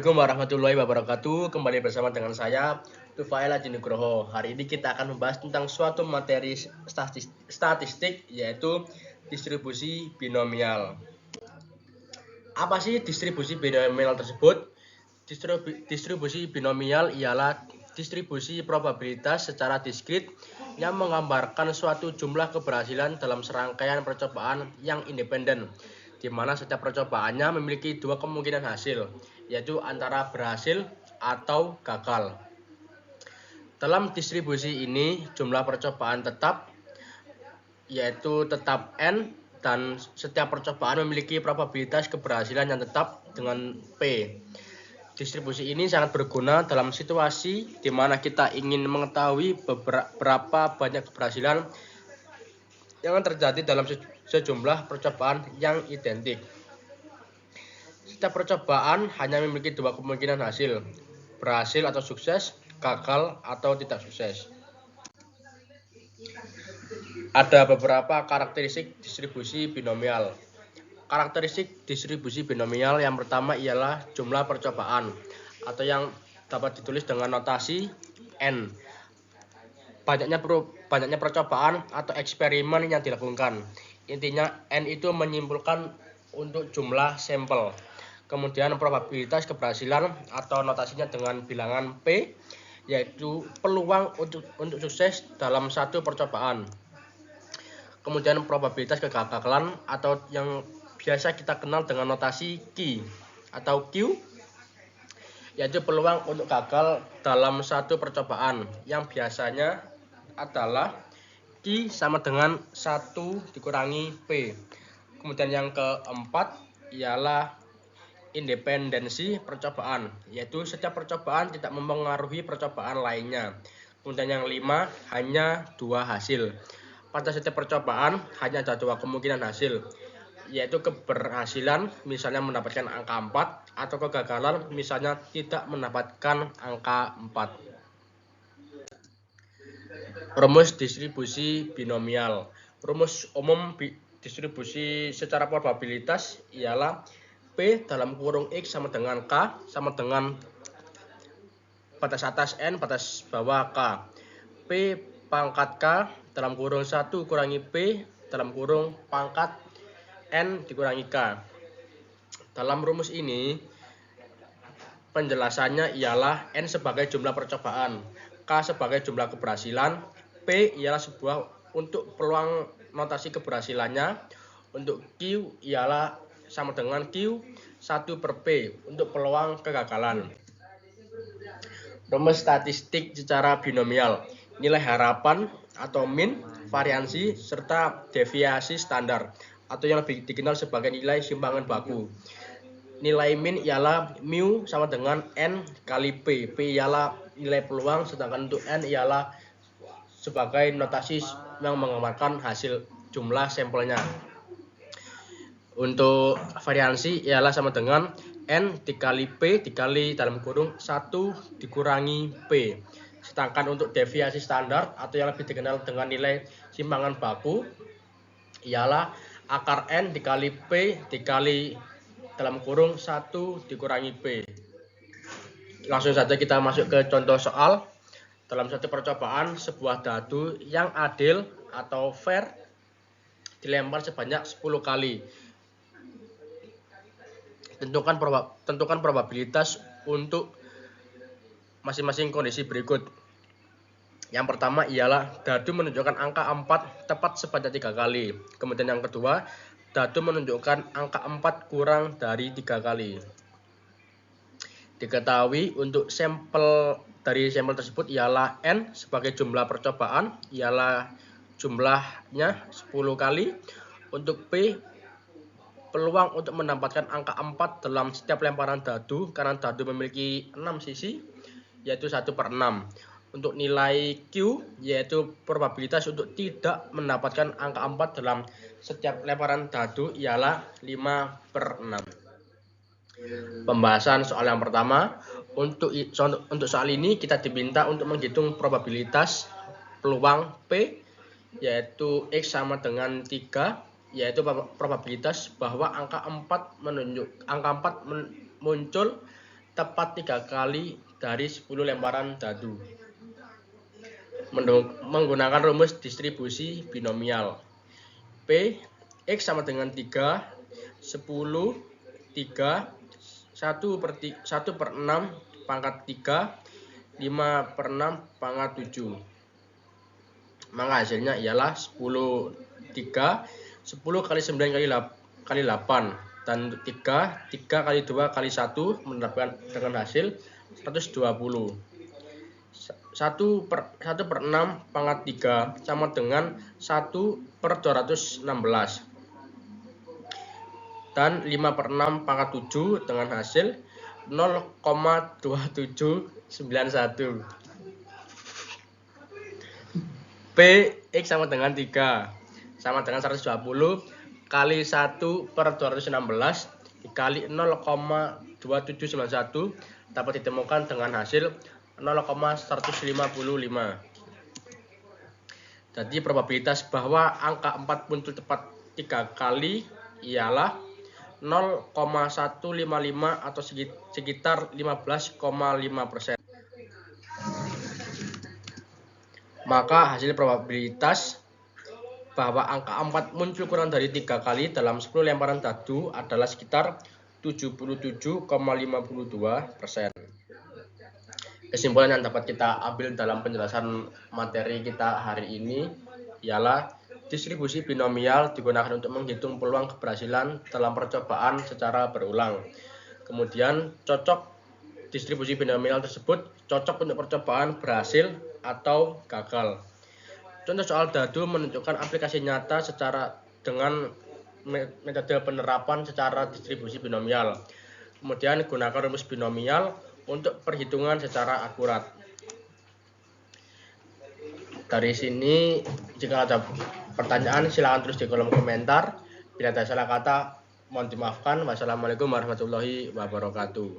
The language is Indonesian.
Assalamualaikum warahmatullahi wabarakatuh. Kembali bersama dengan saya, Tufail Haji Nugroho. Hari ini kita akan membahas tentang suatu materi statistik, yaitu distribusi binomial. Apa sih distribusi binomial tersebut? Distribusi binomial ialah distribusi probabilitas secara diskrit yang menggambarkan suatu jumlah keberhasilan dalam serangkaian percobaan yang independen, di mana setiap percobaannya memiliki dua kemungkinan hasil, yaitu antara berhasil atau gagal. Dalam distribusi ini, jumlah percobaan tetap, yaitu tetap N, dan setiap percobaan memiliki probabilitas keberhasilan yang tetap dengan P. Distribusi ini sangat berguna dalam situasi di mana kita ingin mengetahui berapa banyak keberhasilan yang terjadi dalam sejumlah percobaan yang identik. Setiap percobaan hanya memiliki dua kemungkinan hasil, berhasil atau sukses, gagal atau tidak sukses. Ada beberapa karakteristik distribusi binomial. Karakteristik distribusi binomial yang pertama ialah jumlah percobaan, atau yang dapat ditulis dengan notasi N. Banyaknya percobaan atau eksperimen yang dilakukan. Intinya N itu menyimpulkan untuk jumlah sampel. Kemudian probabilitas keberhasilan atau notasinya dengan bilangan P, yaitu peluang untuk sukses dalam satu percobaan. Kemudian probabilitas kegagalan atau yang biasa kita kenal dengan notasi Q atau Q, yaitu peluang untuk gagal dalam satu percobaan, yang biasanya adalah Q sama dengan 1 dikurangi P. Kemudian yang keempat ialah independensi percobaan, yaitu setiap percobaan tidak mempengaruhi percobaan lainnya. Kemudian yang 5, hanya dua hasil. Pada setiap percobaan hanya ada dua kemungkinan hasil, yaitu keberhasilan misalnya mendapatkan angka 4 atau kegagalan misalnya tidak mendapatkan angka 4. Rumus distribusi binomial. Rumus umum distribusi secara probabilitas ialah P dalam kurung X sama dengan K sama dengan batas atas N batas bawah K. P pangkat K dalam kurung 1 kurangi P dalam kurung pangkat N dikurangi K. Dalam rumus ini penjelasannya ialah N sebagai jumlah percobaan, K sebagai jumlah keberhasilan, P ialah sebuah untuk peluang notasi keberhasilannya, untuk Q ialah sama dengan Q 1 per P untuk peluang kegagalan. Rumus statistik secara binomial, nilai harapan atau min, variansi, serta deviasi standar atau yang lebih dikenal sebagai nilai simpangan baku. Nilai min ialah mu sama dengan N kali P. P ialah nilai peluang, sedangkan untuk N ialah sebagai notasi yang menggambarkan hasil jumlah sampelnya. Untuk variansi ialah sama dengan N dikali P dikali dalam kurung 1 dikurangi P. Sedangkan untuk deviasi standar atau yang lebih dikenal dengan nilai simpangan baku ialah akar N dikali P dikali dalam kurung 1 dikurangi P. Langsung saja kita masuk ke contoh soal. Dalam satu percobaan, sebuah dadu yang adil atau fair dilempar sebanyak 10 kali. Tentukan probabilitas untuk masing-masing kondisi berikut. Yang pertama ialah dadu menunjukkan angka 4 tepat sebanyak 3 kali. Kemudian yang kedua, dadu menunjukkan angka 4 kurang dari 3 kali. Diketahui untuk sampel tersebut ialah N sebagai jumlah percobaan ialah jumlahnya 10 kali. Untuk P, peluang untuk mendapatkan angka 4 dalam setiap lemparan dadu karena dadu memiliki 6 sisi, yaitu 1 per 6. Untuk nilai Q, yaitu probabilitas untuk tidak mendapatkan angka 4 dalam setiap lemparan dadu ialah 5 per 6. Pembahasan soal yang pertama. Untuk soal ini kita diminta untuk menghitung probabilitas peluang P, yaitu X sama dengan 3, yaitu probabilitas bahwa angka 4 muncul tepat 3 kali dari 10 lemparan dadu. Menggunakan rumus distribusi binomial. P X sama dengan 3, 10, 3, 1 per 6 pangkat 3, 5 per 6 pangkat 7. Maka hasilnya ialah 10, 3, 10 kali 9 kali 8, dan 3 kali 2 kali 1 mendapatkan dengan hasil 120. 1 per 6 pangkat 3 sama dengan 1 per 216. Dan 5 per 6 pangkat 7 dengan hasil 0,2791. P X sama dengan 3 sama dengan 120 kali 1 per 216 dikali 0,2791 dapat ditemukan dengan hasil 0,155. Jadi probabilitas bahwa angka 4 muncul tepat 3 kali ialah 0,155 atau sekitar 15,5%. Maka hasil probabilitas bahwa angka 4 muncul kurang dari 3 kali dalam 10 lemparan dadu adalah sekitar 77,52%. Kesimpulan yang dapat kita ambil dalam penjelasan materi kita hari ini ialah distribusi binomial digunakan untuk menghitung peluang keberhasilan dalam percobaan secara berulang. Kemudian distribusi binomial tersebut cocok untuk percobaan berhasil atau gagal. Contoh soal dadu menunjukkan aplikasi nyata dengan metode penerapan secara distribusi binomial. Kemudian gunakan rumus binomial untuk perhitungan secara akurat. Dari sini jika ada pertanyaan silakan tulis di kolom komentar. Bila ada salah kata mohon dimaafkan. Wassalamualaikum warahmatullahi wabarakatuh.